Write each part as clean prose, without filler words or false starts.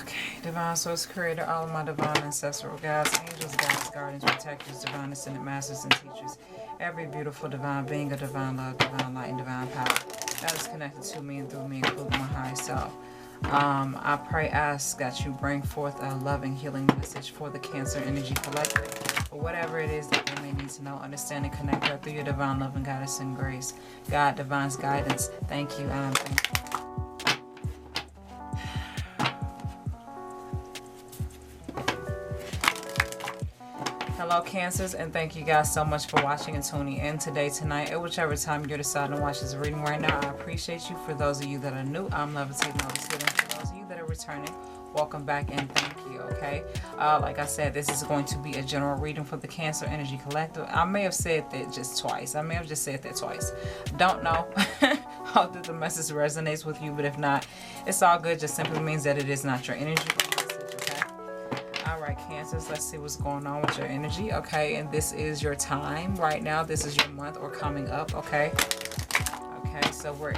Okay, divine source creator, all of my divine ancestral guides, angels, guides, guardians, protectors, divine ascended masters and teachers, every beautiful divine being of divine love, divine light, and divine power that is connected to me and through me, including my higher self. I pray, ask that you bring forth a loving, healing message for the Cancer Energy Collective, or whatever it is that they may need to know, understand, and connect her through your divine love and guidance and grace. God, divine's guidance. Thank you. Thank you. Hello, Cancers, and thank you guys so much for watching and tuning in today, tonight, or whichever time you're deciding to watch this reading right now. I appreciate you. For those of you that are new, I'm levitating over hidden. For those of you that are returning, welcome back and thank you. Okay, like I said, this is going to be a general reading for the Cancer Energy Collective. I may have said that just twice. I may have just said that twice. Don't know. Hope that the message resonates with you, but if not, it's all good. Just simply means that it is not your energy. Alright, Cancers, let's see what's going on with your energy. Okay, and this is your time right now. This is your month or coming up. Okay. Okay, so we're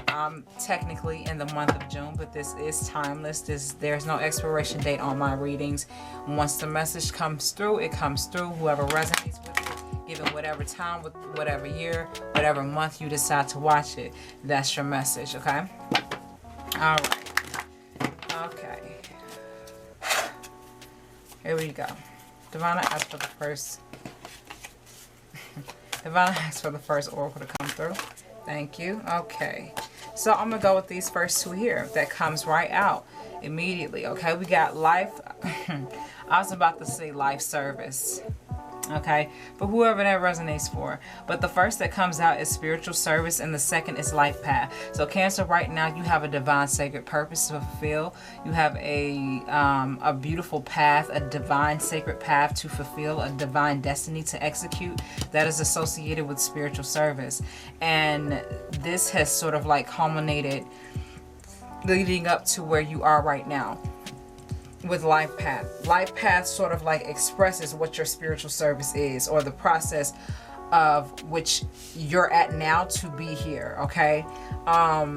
technically in the month of June, but this is timeless. There's no expiration date on my readings. Once the message comes through, it comes through. Whoever resonates with it, given whatever time, with whatever year, whatever month you decide to watch it, that's your message. Okay. Alright. Okay. Here we go. Divine asks for the first. Divine asks for the first oracle to come through. Thank you. Okay. So I'm gonna go with these first two here. That comes right out immediately. Okay. We got life. I was about to say life service. Okay, but whoever that resonates for. But the first that comes out is spiritual service, and the second is life path. So Cancer, right now you have a divine sacred purpose to fulfill. You have a beautiful path, a divine sacred path to fulfill, a divine destiny to execute that is associated with spiritual service. And this has sort of like culminated leading up to where you are right now with life path. Life path sort of like expresses what your spiritual service is, or the process of which you're at now to be here. Okay,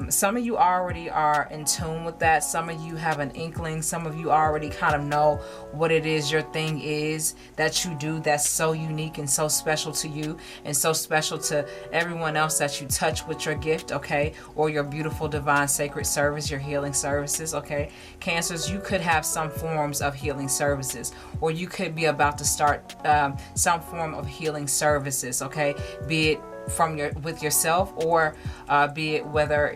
some of you already are in tune with that. Some of you have an inkling. Some of you already kind of know what it is your thing is that you do that's so unique and so special to you, and so special to everyone else that you touch with your gift. Okay, or your beautiful divine sacred service, your healing services. Okay, Cancers, you could have some forms of healing services, or you could be about to start some form of healing services. Okay, be it from with yourself, or be it whether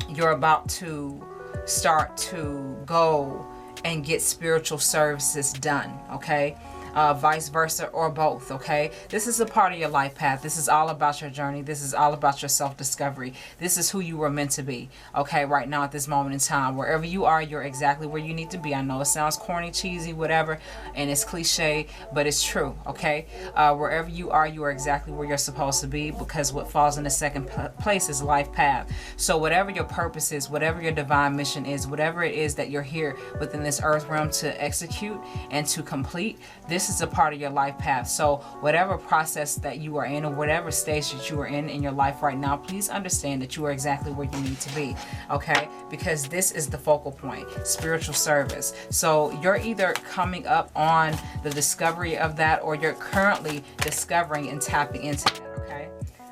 you're about to start to go and get spiritual services done. Okay, vice versa, or both. Okay, this is a part of your life path. This is all about your journey. This is all about your self-discovery. This is who you were meant to be. Okay, right now at this moment in time, wherever you are, you're exactly where you need to be. I know it sounds corny, cheesy, whatever, and it's cliche, but it's true. Okay, wherever you are exactly where you're supposed to be, because what falls in the second place is life path. So whatever your purpose is, whatever your divine mission is, whatever it is that you're here within this earth realm to execute and to complete, this is a part of your life path. So whatever process that you are in, or whatever stage that you are in your life right now, please understand that you are exactly where you need to be. Okay, because this is the focal point, spiritual service. So you're either coming up on the discovery of that, or you're currently discovering and tapping into that. Okay.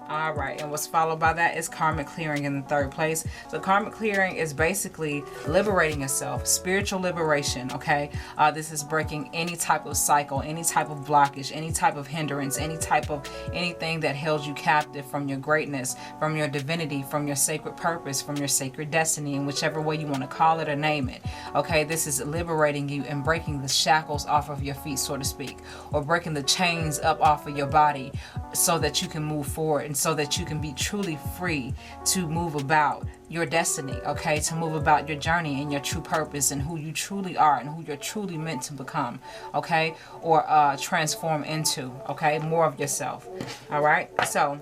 All right, and what's followed by that is karmic clearing in the third place. So karmic clearing is basically liberating yourself, spiritual liberation. Okay, this is breaking any type of cycle, any type of blockage, any type of hindrance, any type of anything that held you captive from your greatness, from your divinity, from your sacred purpose, from your sacred destiny, in whichever way you want to call it or name it. Okay, this is liberating you and breaking the shackles off of your feet, so to speak, or breaking the chains up off of your body, so that you can move forward, and so that you can be truly free to move about your destiny. Okay, to move about your journey and your true purpose, and who you truly are, and who you're truly meant to become. Okay, or transform into. Okay, more of yourself. All right, so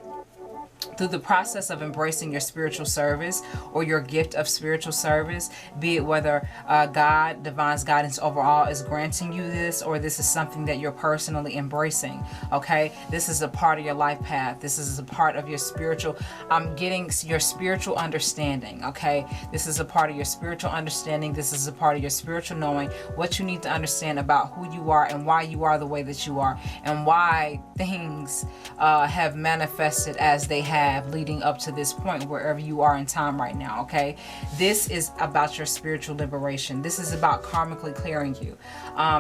through the process of embracing your spiritual service or your gift of spiritual service, be it whether God, divine's guidance overall, is granting you this, or this is something that you're personally embracing, okay? This is a part of your life path. This is a part of your spiritual, I'm getting your spiritual understanding, okay? This is a part of your spiritual understanding. This is a part of your spiritual knowing, what you need to understand about who you are and why you are the way that you are, and why things have manifested as they have leading up to this point, wherever you are in time right now, okay? This is about your spiritual liberation. This is about karmically clearing you.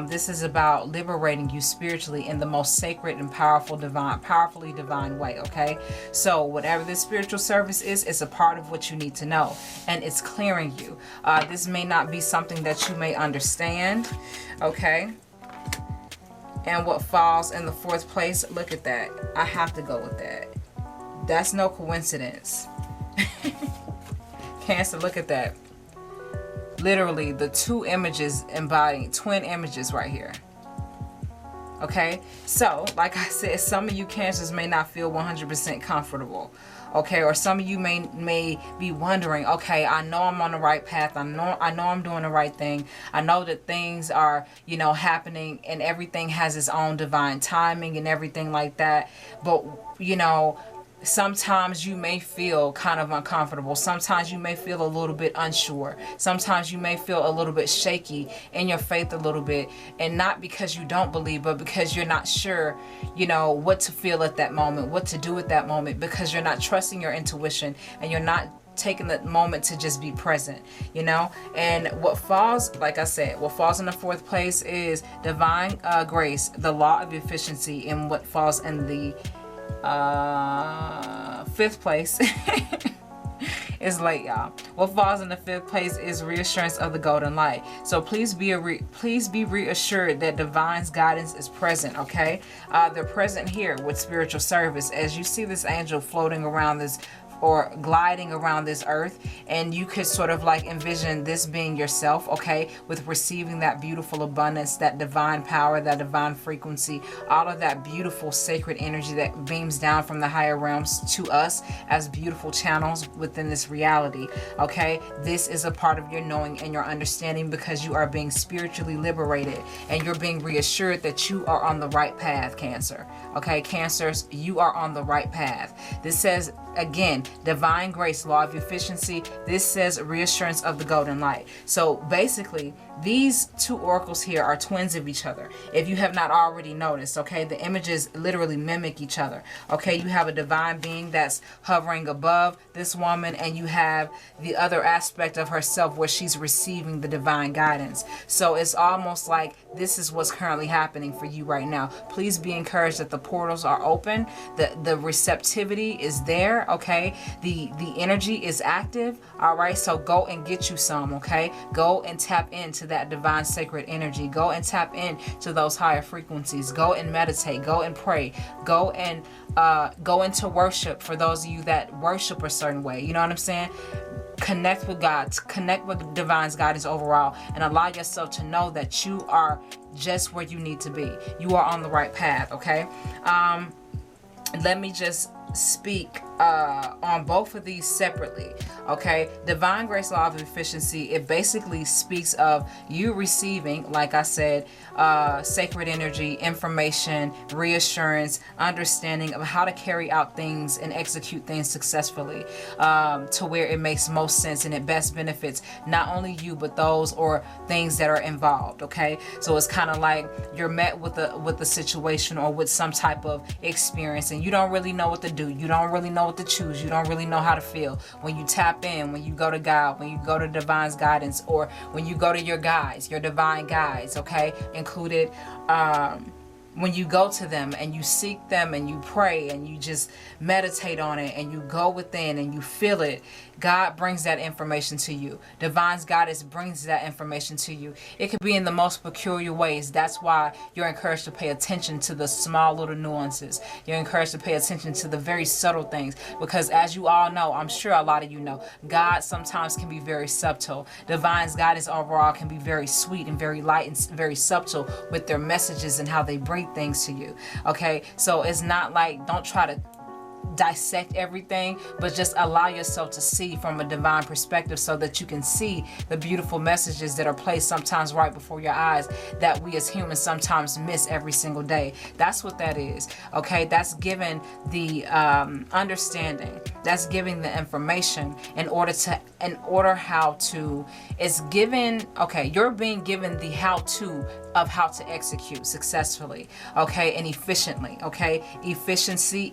This is about liberating you spiritually in the most sacred and powerfully divine way, okay? So whatever this spiritual service is, it's a part of what you need to know, and it's clearing you. This may not be something that you may understand, okay? And what falls in the 4th place, look at that. I have to go with that. That's no coincidence. Cancer, look at that. Literally, the 2 images embodying twin images right here. Okay? So, like I said, some of you Cancers may not feel 100% comfortable. Okay? Or some of you may be wondering, okay, I know I'm on the right path. I know I'm doing the right thing. I know that things are, you know, happening, and everything has its own divine timing and everything like that. But, you know, sometimes you may feel kind of uncomfortable. Sometimes you may feel a little bit unsure. Sometimes you may feel a little bit shaky in your faith a little bit. And not because you don't believe, but because you're not sure, you know, what to feel at that moment, what to do at that moment, because you're not trusting your intuition, and you're not taking the moment to just be present, you know. And what falls, like I said, what falls in the 4th place is divine grace, the law of efficiency. And what falls in the 5th place is late, y'all. What falls in the 5th place is reassurance of the golden light. So please be reassured that divine's guidance is present, okay? They're present here with spiritual service. As you see this angel floating around this, or gliding around this earth, and you could sort of like envision this being yourself, okay, with receiving that beautiful abundance, that divine power, that divine frequency, all of that beautiful sacred energy that beams down from the higher realms to us as beautiful channels within this reality, okay? This is a part of your knowing and your understanding, because you are being spiritually liberated, and you're being reassured that you are on the right path, Cancer, okay? Cancers, you are on the right path. This says, again, divine grace, law of efficiency. This says reassurance of the golden light. So basically, these 2 oracles here are twins of each other, if you have not already noticed, okay? The images literally mimic each other, okay? You have a divine being that's hovering above this woman, and you have the other aspect of herself where she's receiving the divine guidance. So it's almost like this is what's currently happening for you right now. Please be encouraged that the portals are open, the receptivity is there, okay? The energy is active, all right? So go and get you some, okay? Go and tap into that divine sacred energy. Go and tap into those higher frequencies. Go and meditate. Go and pray. Go and go into worship, for those of you that worship a certain way. You know what I'm saying? Connect with God. Connect with divine's guidance overall, and allow yourself to know that you are just where you need to be. You are on the right path, okay? Let me just speak on both of these separately, okay? Divine grace, law of efficiency, it basically speaks of you receiving, like I said, sacred energy, information, reassurance, understanding of how to carry out things and execute things successfully, to where it makes most sense and it best benefits not only you but those or things that are involved, okay? So it's kind of like you're met with a situation or with some type of experience, and you don't really know what to do. You don't really know what to choose. You don't really know how to feel. When you tap in, when you go to God, when you go to divine's guidance, or when you go to your guides, your divine guides, okay, included, when you go to them and you seek them and you pray and you just meditate on it and you go within and you feel it, God brings that information to you. Divine's guidance brings that information to you. It could be in the most peculiar ways. That's why you're encouraged to pay attention to the small little nuances. You're encouraged to pay attention to the very subtle things, because as you all know, I'm sure a lot of you know, God sometimes can be very subtle. Divine's guidance overall can be very sweet and very light and very subtle with their messages and how they bring things to you. Okay, so it's not like, don't try to dissect everything, but just allow yourself to see from a divine perspective so that you can see the beautiful messages that are placed sometimes right before your eyes that we as humans sometimes miss every single day. That's what that is. Okay, that's giving the understanding, that's giving the information in order how to, it's given, okay, you're being given the how-to of how to execute successfully, okay, and efficiently, okay, efficiency,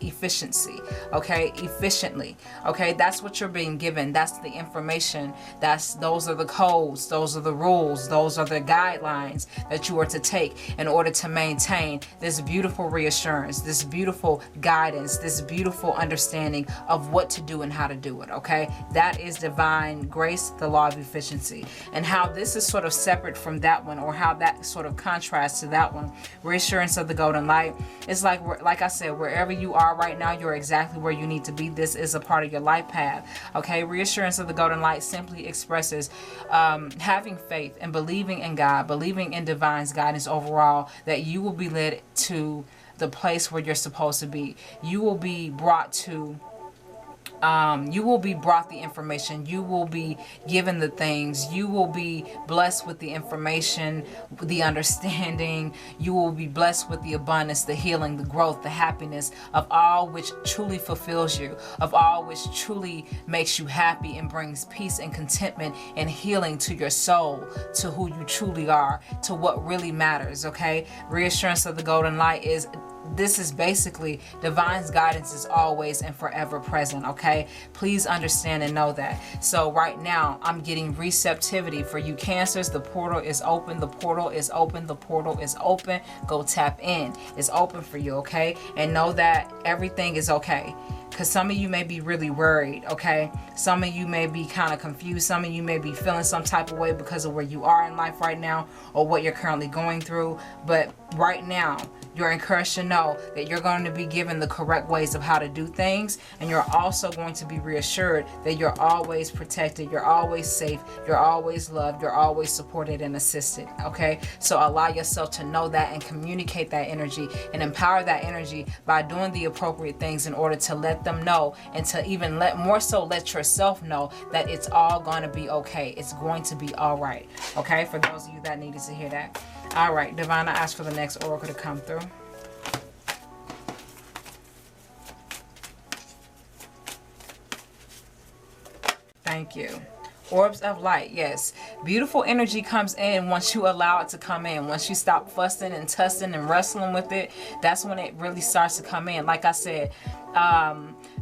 okay, efficiently, okay, that's what you're being given. That's the information, those are the codes, those are the rules, those are the guidelines that you are to take in order to maintain this beautiful reassurance, this beautiful guidance, this beautiful understanding of what to do and how to do it, okay? That is divine grace, the law of efficiency. And how this is sort of separate from that one, or how that sort of contrasts to that one, reassurance of the golden light, it's like I said, wherever you are right now, you're exactly where you need to be. This is a part of your life path, okay? Reassurance of the golden light simply expresses having faith and believing in God, believing in divine's guidance overall, that you will be led to the place where you're supposed to be. You will be brought to the information, you will be given the things, you will be blessed with the information, the understanding, you will be blessed with the abundance, the healing, the growth, the happiness of all which truly fulfills you, of all which truly makes you happy and brings peace and contentment and healing to your soul, to who you truly are, to what really matters, okay? Reassurance of the golden light is, this is basically divine's guidance is always and forever present, okay? Please understand and know that. So right now, I'm getting receptivity for you Cancers. The portal is open. The portal is open. The portal is open. Go tap in. It's open for you, okay? And know that everything is okay. Because some of you may be really worried, okay? Some of you may be kind of confused. Some of you may be feeling some type of way because of where you are in life right now or what you're currently going through. But right now, you're encouraged to know that you're going to be given the correct ways of how to do things. And you're also going to be reassured that you're always protected. You're always safe. You're always loved. You're always supported and assisted, okay? So allow yourself to know that and communicate that energy and empower that energy by doing the appropriate things in order to let them know, and to even let yourself know that it's all going to be okay. It's going to be all right, okay? For those of you that needed to hear that. All right, Divine, I ask for the next oracle to come through. Thank you. Orbs of light, yes. Beautiful energy comes in once you allow it to come in. Once you stop fussing and tussling and wrestling with it, that's when it really starts to come in. Like I said,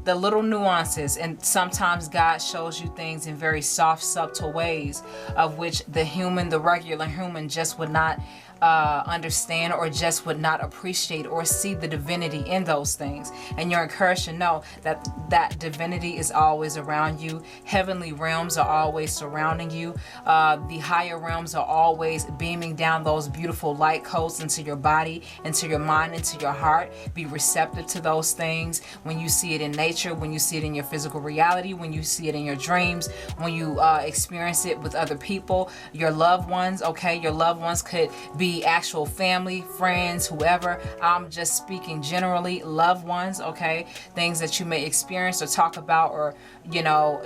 the little nuances, and sometimes God shows you things in very soft, subtle ways of which the regular human just would not understand, or just would not appreciate or see the divinity in those things. And you're encouraged to know that that divinity is always around you. Heavenly realms are always surrounding you. The higher realms are always beaming down those beautiful light codes into your body, into your mind, into your heart. Be receptive to those things. When you see it in nature, when you see it in your physical reality, when you see it in your dreams, when you experience it with other people, your loved ones, okay? Your loved ones could be actual family, friends, whoever. I'm just speaking generally, loved ones, okay? Things that you may experience or talk about, or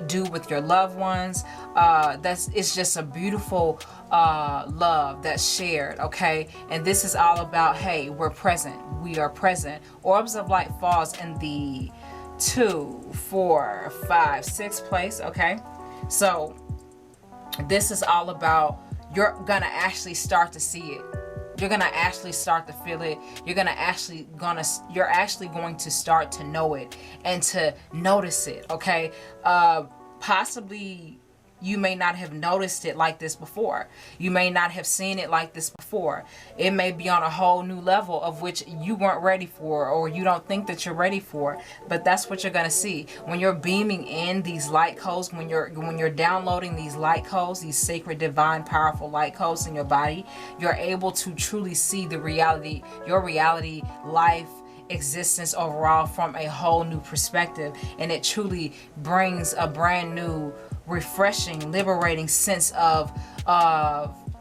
do with your loved ones. It's just a beautiful love that's shared, okay? And this is all about, hey, we're present. We are present. Orbs of light falls in the 2, 4, 5, 6 place, okay? So this is all about, you're gonna actually start to see it. You're gonna actually start to feel it. You're actually going to start to know it and to notice it, okay? Possibly you may not have noticed it like this before. You may not have seen it like this before. It may be on a whole new level of which you weren't ready for, or you don't think that you're ready for. But that's what you're gonna see when you're beaming in these light codes. When you're downloading these light codes, these sacred, divine, powerful light codes in your body, you're able to truly see the reality, your reality, life, existence overall from a whole new perspective. And it truly brings a brand new, refreshing, liberating sense of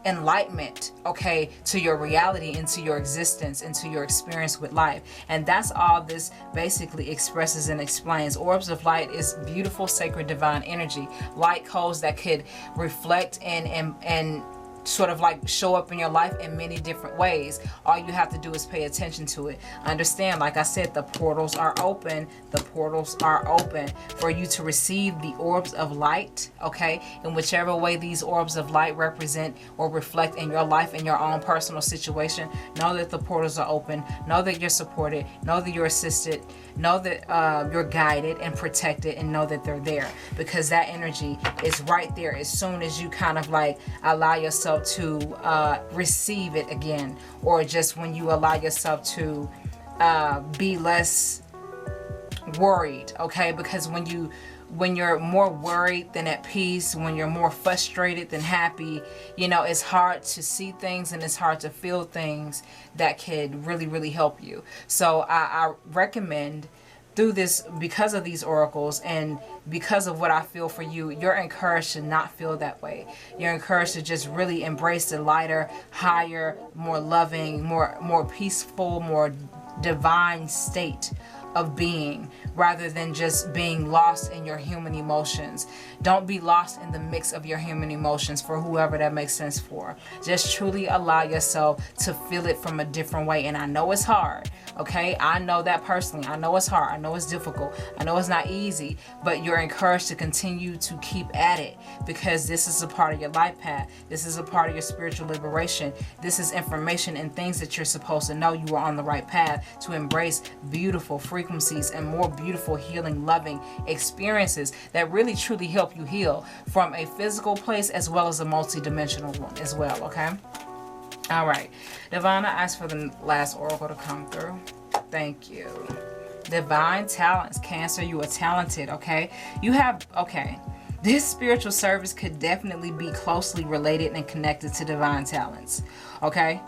enlightenment, okay, to your reality, into your existence, into your experience with life. And that's all this basically expresses and explains. Orbs of light is beautiful, sacred, divine energy, light codes that could reflect and sort of like show up in your life in many different ways. All you have to do is pay attention to it. Understand, like I said, the portals are open. The portals are open for you to receive the orbs of light, okay? In whichever way these orbs of light represent or reflect in your life, in your own personal situation, know that the portals are open. Know that you're supported. Know that you're assisted. Know that you're guided and protected, and know that they're there, because that energy is right there as soon as you kind of like allow yourself to receive it again, or just when you allow yourself to be less worried, okay? Because when you're more worried than at peace, when you're more frustrated than happy, you know, it's hard to see things and it's hard to feel things that could really, really help you. So I recommend through this, because of these oracles and because of what I feel for you, you're encouraged to not feel that way. You're encouraged to just really embrace the lighter, higher, more loving, more peaceful, more divine state of being, rather than just being lost in your human emotions. Don't be lost in the mix of your human emotions, for whoever that makes sense for. Just truly allow yourself to feel it from a different way. And I know it's hard, okay? I know that personally. I know it's hard. I know it's difficult. I know it's not easy, but you're encouraged to continue to keep at it, because this is a part of your life path. This is a part of your spiritual liberation. This is information and things that you're supposed to know. You are on the right path to embrace beautiful frequencies and more beautiful, healing, loving experiences that really truly help you heal from a physical place as well as a multi-dimensional one as well, okay? All right. Divine, I asked for the last oracle to come through. Thank you. Divine talents. Cancer, you are talented, okay? You have, okay. This spiritual service could definitely be closely related and connected to divine talents, okay?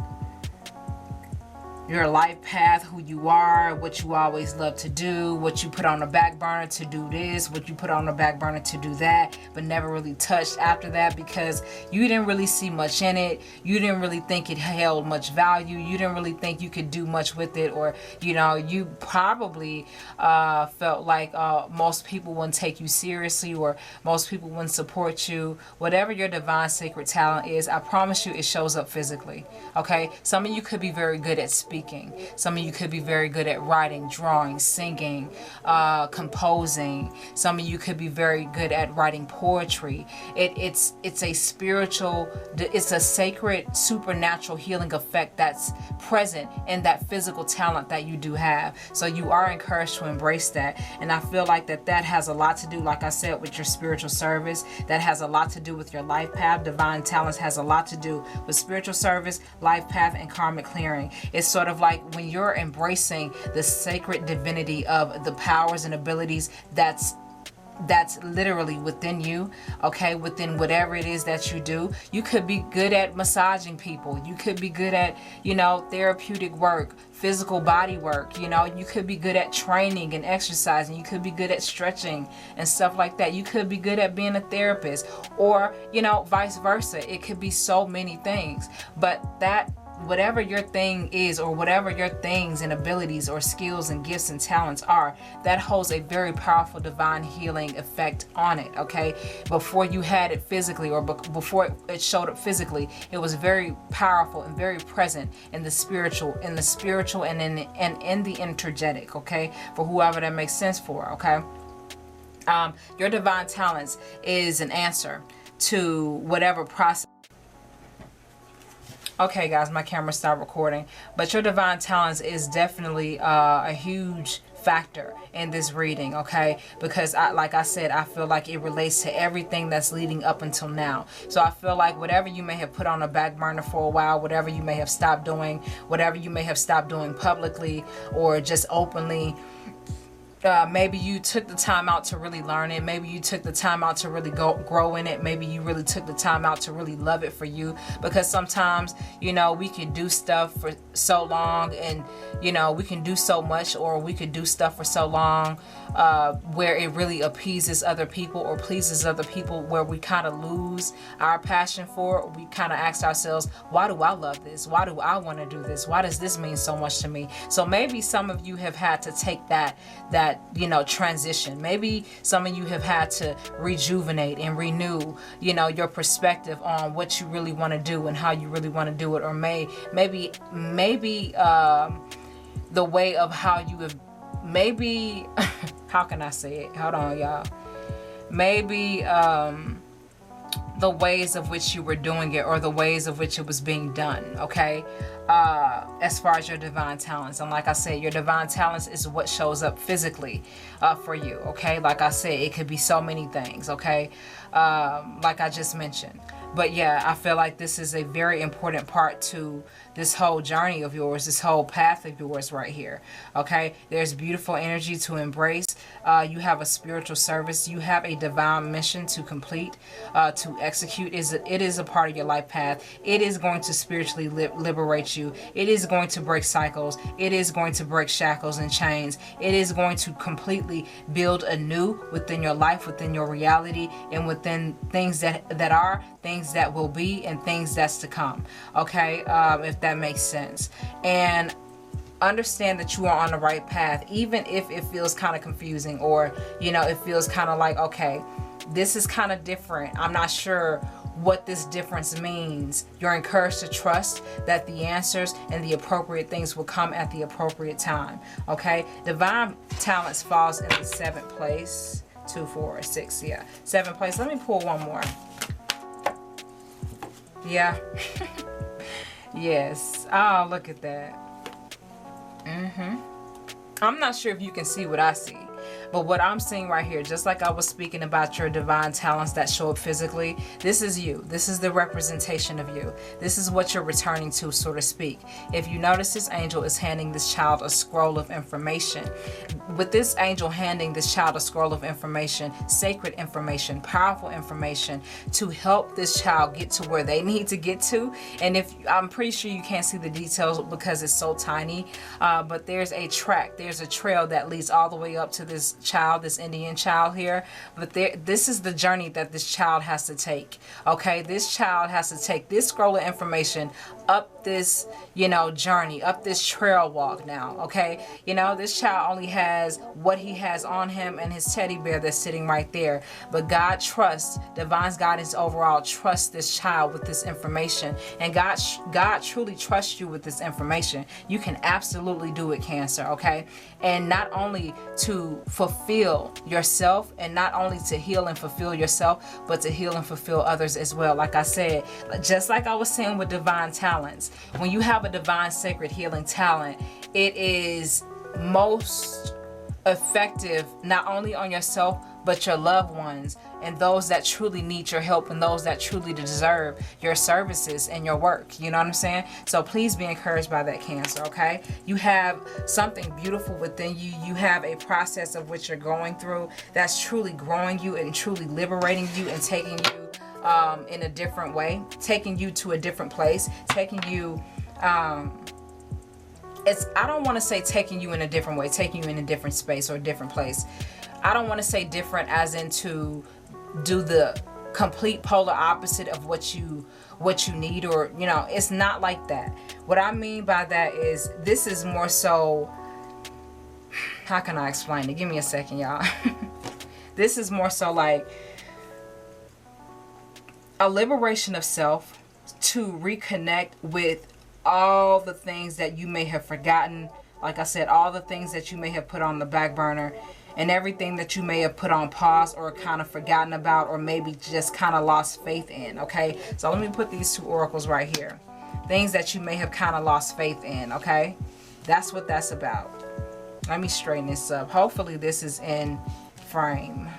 Your life path, who you are, what you always love to do, what you put on the back burner to do this, what you put on the back burner to do that, but never really touched after that because you didn't really see much in it. You didn't really think it held much value. You didn't really think you could do much with it, or, you know, you probably felt like most people wouldn't take you seriously, or most people wouldn't support you. Whatever your divine sacred talent is, I promise you it shows up physically, okay? Some of you could be very good at speaking. Some of you could be very good at writing, drawing, singing, composing. Some of you could be very good at writing poetry. It's a spiritual, it's a sacred, supernatural healing effect that's present in that physical talent that you do have. So you are encouraged to embrace that. And I feel like that has a lot to do, like I said, with your spiritual service. That has a lot to do with your life path. Divine talents has a lot to do with spiritual service, life path, and karmic clearing. It's sort of like when you're embracing the sacred divinity of the powers and abilities that's literally within you, okay, within whatever it is that you do. You could be good at massaging people. You could be good at, you know, therapeutic work, physical body work. You know, you could be good at training and exercising. You could be good at stretching and stuff like that. You could be good at being a therapist, or, you know, vice versa. It could be so many things, but that whatever your thing is, or whatever your things and abilities or skills and gifts and talents are, that holds a very powerful divine healing effect on it, okay? Before you had it physically, or before it showed up physically, it was very powerful and very present in the spiritual and in the energetic, okay? For whoever that makes sense for, okay? Your divine talents is an answer to whatever process. Okay, guys, my camera stopped recording. But your divine talents is definitely a huge factor in this reading, okay? Because like I said, I feel like it relates to everything that's leading up until now. So I feel like whatever you may have put on the back burner for a while, whatever you may have stopped doing, whatever you may have stopped doing publicly or just openly, maybe you took the time out to really learn it. Maybe you took the time out to really grow in it. Maybe you really took the time out to really love it for you. Because sometimes, you know, we can do stuff for so long, and, you know, we can do so much, or we could do stuff for so long, where it really appeases other people or pleases other people, where we kind of lose our passion for it. We kind of ask ourselves, why do I love this? Why do I want to do this? Why does this mean so much to me? So maybe some of you have had to take that transition. Maybe some of you have had to rejuvenate and renew, your perspective on what you really want to do and how you really want to do it. Or maybe the way of how you have, maybe how can I say it? Hold on, y'all. Maybe the ways of which you were doing it, or the ways of which it was being done, okay? As far as your divine talents. And like I said, your divine talents is what shows up physically for you, okay? Like I said, it could be so many things, okay? Like I just mentioned. But yeah, I feel like this is a very important part to this whole journey of yours, this whole path of yours right here. Okay, there's beautiful energy to embrace. You have a spiritual service. You have a divine mission to complete, to execute. It is a part of your life path. It is going to spiritually liberate you. It is going to break cycles. It is going to break shackles and chains. It is going to completely build anew within your life, within your reality, and within things that are, things that will be, and things that's to come. Okay, if that makes sense. And understand that you are on the right path, even if it feels kind of confusing, or it feels kind of like, okay, this is kind of different. I'm not sure what this difference means. You're encouraged to trust that the answers and the appropriate things will come at the appropriate time. Okay, divine talents falls in the 7th place. 2, 4, 6, yeah, 7th place. Let me pull one more. Yeah. Yes. Oh, look at that. I'm not sure if you can see what I see, but what I'm seeing right here, just like I was speaking about your divine talents that show up physically, this is you. This is the representation of you. This is what you're returning to, so to speak. If you notice, this angel is handing this child a scroll of information. With this angel handing this child a scroll of information, sacred information, powerful information, to help this child get to where they need to get to. And I'm pretty sure you can't see the details because it's so tiny, but there's a trail that leads all the way up to this child, this Indian child here. But this is the journey that this child has to take. Okay, this child has to take this scroll of information up this journey, up this trail walk now. Okay, this child only has what he has on him and his teddy bear that's sitting right there, but God trusts, divine's guidance overall trusts this child with this information. And God truly trusts you with this information. You can absolutely do it, Cancer. Okay, and not only to fulfill yourself, and not only to heal and fulfill yourself, but to heal and fulfill others as well. Like I said, just like I was saying with divine talents, when you have a divine sacred healing talent, it is most effective not only on yourself, but your loved ones and those that truly need your help, and those that truly deserve your services and your work. You know what I'm saying? So please be encouraged by that, Cancer. Okay, you have something beautiful within you. You have a process of which you're going through that's truly growing you and truly liberating you and taking you in a different way, taking you to a different place, taking you I don't want to say taking you in a different way, taking you in a different space or a different place. I don't want to say different as in to do the complete polar opposite of what you need, or it's not like that. What I mean by that is, this is more so, how can I explain it? Give me a second, y'all. This is more so like a liberation of self, to reconnect with all the things that you may have forgotten. Like I said, all the things that you may have put on the back burner, and everything that you may have put on pause or kind of forgotten about, or maybe just kind of lost faith in. Okay, so let me put these 2 oracles right here. Things that you may have kind of lost faith in. Okay, that's what that's about. Let me straighten this up. Hopefully this is in frame.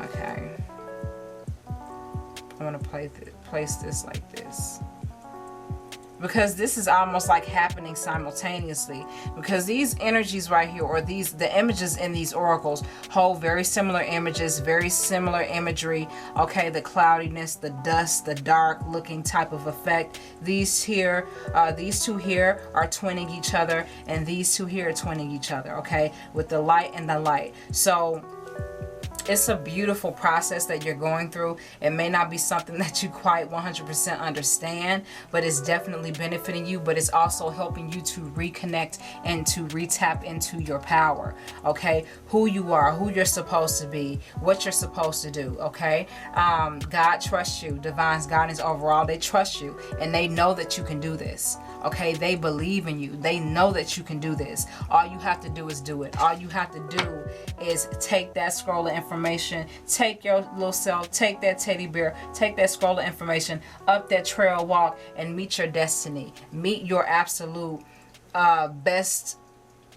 Okay, I'm gonna place this like this. because this is almost like happening simultaneously, because these energies right here, or the images in these oracles hold very similar images, very similar imagery. Okay, the cloudiness, the dust, the dark looking type of effect. These two here are twinning each other, and these two here are twinning each other, okay, with the light and the light. So it's a beautiful process that you're going through. It may not be something that you quite 100% understand, but it's definitely benefiting you, but it's also helping you to reconnect and to retap into your power, okay? Who you are, who you're supposed to be, what you're supposed to do, okay? God trusts you. Divine's guidance overall, they trust you, and they know that you can do this, okay? They believe in you. They know that you can do this. All you have to do is do it. All you have to do is take that scroll of information, take your little self, take that teddy bear, take that scroll of information, up that trail walk, and meet your destiny. Meet your absolute best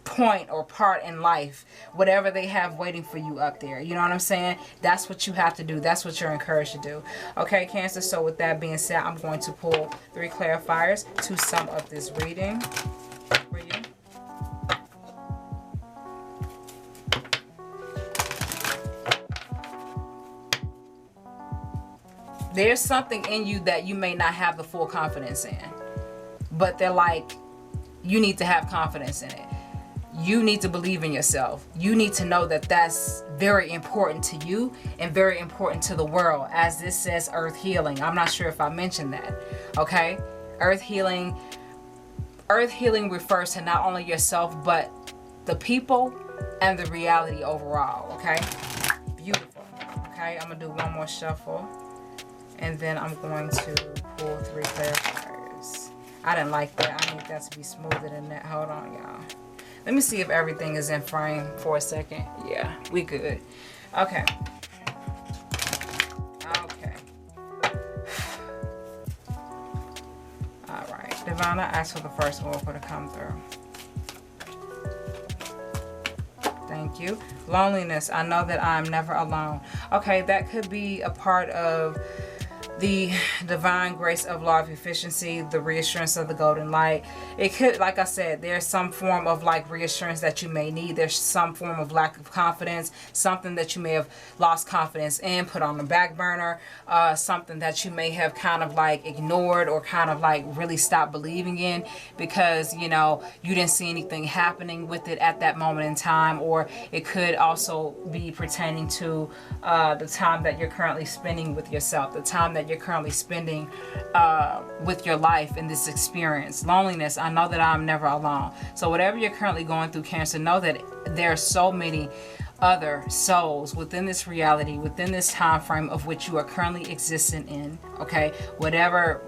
point or part in life, whatever they have waiting for you up there. You know what I'm saying? That's what you have to do. That's what you're encouraged to do. Okay, Cancer, so with that being said, I'm going to pull 3 clarifiers to sum up this reading for you. There's something in you that you may not have the full confidence in, but they're like, you need to have confidence in it. You need to believe in yourself. You need to know that that's very important to you and very important to the world, as this says earth healing. I'm not sure if I mentioned that, okay? Earth healing refers to not only yourself, but the people and the reality overall, okay? Beautiful, okay? I'm gonna do one more shuffle, and then I'm going to pull 3 clarifiers. I didn't like that. I need that to be smoother than that. Hold on, y'all. Let me see if everything is in frame for a second. Yeah, we good. Okay. Okay. All right. Divine, I asked for the first oracle to come through. Thank you. Loneliness. I know that I'm never alone. Okay, that could be a part of the divine grace of law of efficiency, the reassurance of the golden light. It could, like I said, there's some form of like reassurance that you may need. There's some form of lack of confidence, something that you may have lost confidence in, put on the back burner, something that you may have kind of like ignored or kind of like really stopped believing in because, you know, you didn't see anything happening with it at that moment in time. Or it could also be pertaining to the time that you're currently spending with yourself, the time that you're currently spending with your life in this experience. Loneliness, I know that I'm never alone. So whatever you're currently going through, Cancer, know that there are so many other souls within this reality, within this time frame of which you are currently existing in, okay? Whatever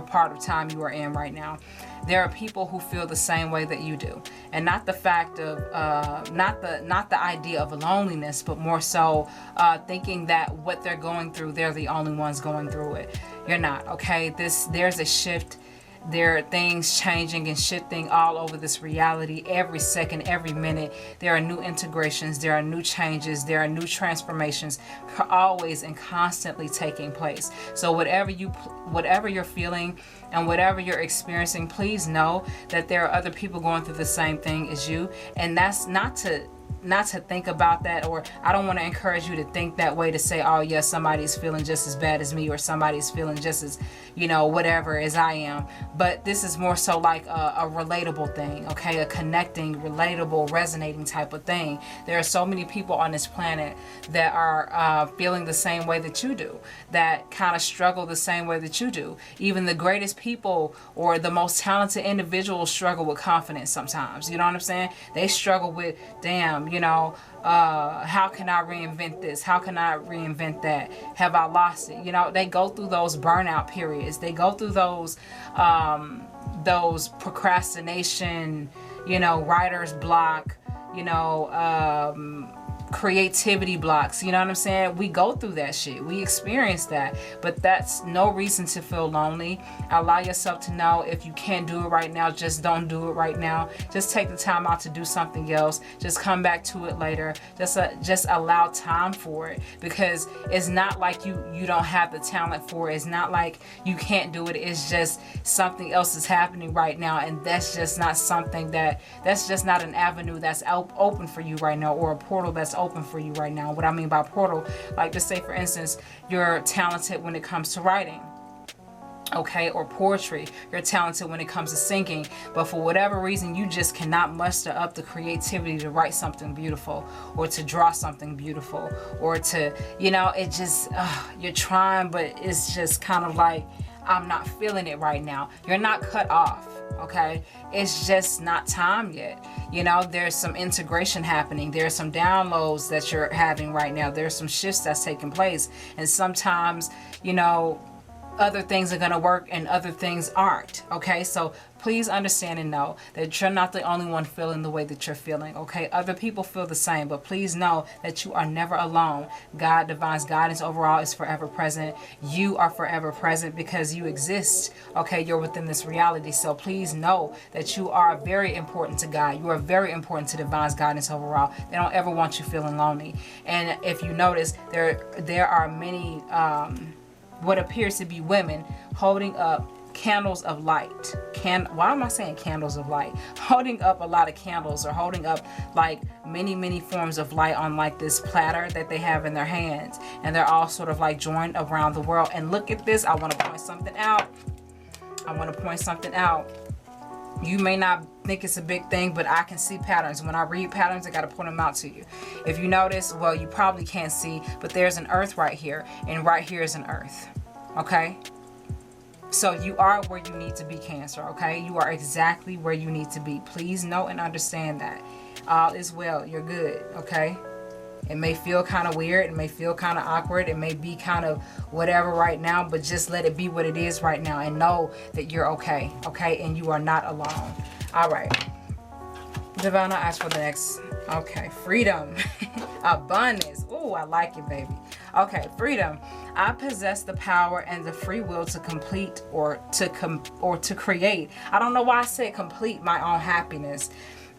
part of time you are in right now. There are people who feel the same way that you do. And not the fact of, not the idea of loneliness, but more so thinking that what they're going through, they're the only ones going through it. You're not, okay? There's a shift. There are things changing and shifting all over this reality every second, every minute. There are new integrations, there are new changes, there are new transformations always and constantly taking place. So whatever you're feeling and whatever you're experiencing, please know that there are other people going through the same thing as you. And that's not to think about that, or I don't want to encourage you to think that way, to say, oh yes, somebody's feeling just as bad as me, or somebody's feeling just as, you know, whatever as I am. But this is more so like a relatable thing, okay? A connecting, relatable, resonating type of thing. There are so many people on this planet that are feeling the same way that you do, that kind of struggle the same way that you do. Even the greatest people or the most talented individuals struggle with confidence sometimes. You know what I'm saying? They struggle with, damn, you know, how can I reinvent this? How can I reinvent that? Have I lost it? You know, they go through those burnout periods. They go through those procrastination, you know, writer's block, you know, creativity blocks. You know what I'm saying? We go through that shit. We experience that. But that's no reason to feel lonely. Allow yourself to know if you can't do it right now, just don't do it right now. Just take the time out to do something else. Just come back to it later. Just allow time for it, because it's not like you don't have the talent for it. It's not like you can't do it. It's just something else is happening right now, and that's just not something that's just not an avenue that's open for you right now, or a portal that's open for you right now. What I mean by portal, like, just say for instance, you're talented when it comes to writing, okay, or poetry. You're talented when it comes to singing, but for whatever reason you just cannot muster up the creativity to write something beautiful, or to draw something beautiful, or to, you know, it just you're trying, but it's just kind of like, I'm not feeling it right now. You're not cut off, okay? It's just not time yet. You know, there's some integration happening. There's some downloads that you're having right now. There's some shifts that's taking place, and sometimes, you know, other things are going to work and other things aren't, okay? So please understand and know that you're not the only one feeling the way that you're feeling, okay? Other people feel the same, but please know that you are never alone. God, divine's guidance overall is forever present. You are forever present because you exist, okay? You're within this reality. So please know that you are very important to God. You are very important to divine's guidance overall. They don't ever want you feeling lonely. And if you notice, there are many what appears to be women holding up candles of light. Why am I saying candles of light? Holding up a lot of candles, or holding up like many forms of light on like this platter that they have in their hands, and they're all sort of like joined around the world. And look at this. I want to point something out. You may not think it's a big thing, but I can see patterns. When I read patterns, I got to point them out to you. If you notice, well, you probably can't see, but there's an earth right here, and right here is an earth, okay? So you are where you need to be, Cancer, okay? You are exactly where you need to be. Please know and understand that. All is well. You're good, okay? It may feel kind of weird. It may feel kind of awkward. It may be kind of whatever right now, but just let it be what it is right now, and know that you're okay, okay? And you are not alone. All right. Divine, I ask for the next. Okay, freedom. Abundance. Ooh, I like it, baby. Okay, freedom. I possess the power and the free will to complete or to create. I don't know why I said complete my own happiness.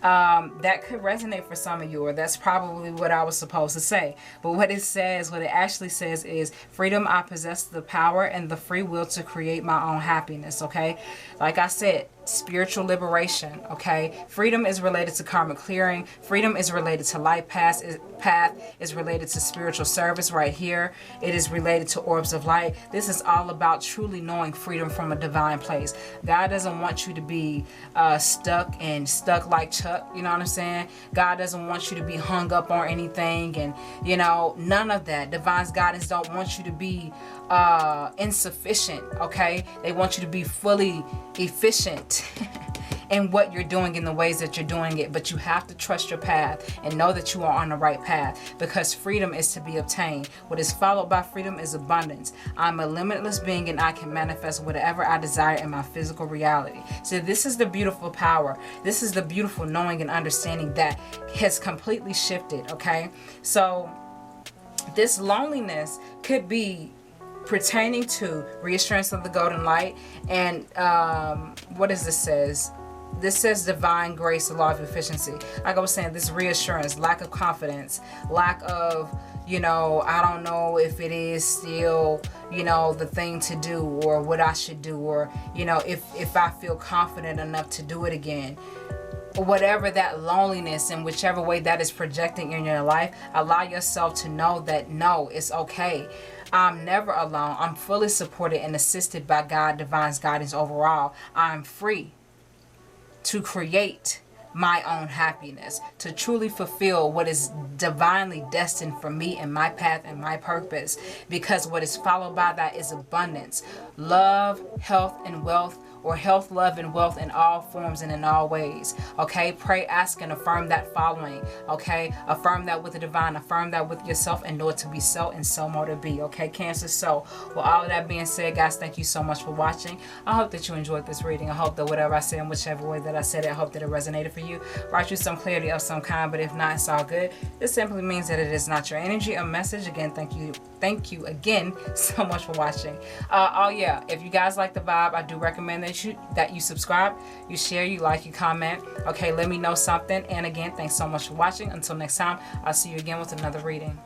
That could resonate for some of you, or that's probably what I was supposed to say. But what it actually says is, freedom, I possess the power and the free will to create my own happiness, okay? Like I said, spiritual liberation, okay? Freedom is related to karmic clearing. Freedom is related to life path is related to spiritual service right here. It is related to orbs of light. This is all about truly knowing freedom from a divine place. God doesn't want you to be stuck like Chuck, you know what I'm saying? God doesn't want you to be hung up on anything, and, you know, none of that. Divine's guidance don't want you to be insufficient, okay? They want you to be fully efficient in what you're doing, in the ways that you're doing it. But you have to trust your path and know that you are on the right path, because freedom is to be obtained. What is followed by freedom is abundance. I'm a limitless being, and I can manifest whatever I desire in my physical reality. So this is the beautiful power. This is the beautiful knowing and understanding that has completely shifted, okay? So this loneliness could be pertaining to reassurance of the golden light, and what does this says? This says divine grace, the law of efficiency. Like I was saying, this reassurance, lack of confidence, lack of, you know, I don't know if it is still, you know, the thing to do, or what I should do, or, you know, if I feel confident enough to do it again. Whatever that loneliness, in whichever way that is projecting in your life, allow yourself to know that, no, it's okay. I'm never alone. I'm fully supported and assisted by God, divine's guidance overall. I'm free to create my own happiness, to truly fulfill what is divinely destined for me and my path and my purpose, because what is followed by that is abundance, love, health, and wealth, or health, love, and wealth in all forms and in all ways. Okay, pray, ask, and affirm that following. Okay, affirm that with the divine, affirm that with yourself, and know it to be so, and so more to be. Okay, Cancer. So with all of that being said, guys, thank you so much for watching. I hope that you enjoyed this reading. I hope that whatever I said, in whichever way that I said it, I hope that it resonated for you. you, brought you some clarity of some kind, but if not, it's all good. This simply means that it is not your energy or message. Again, thank you again so much for watching. Oh yeah, if you guys like the vibe, I do recommend that you subscribe, you share, you like, you comment. Okay, let me know something. And again, thanks so much for watching. Until next time, I'll see you again with another reading.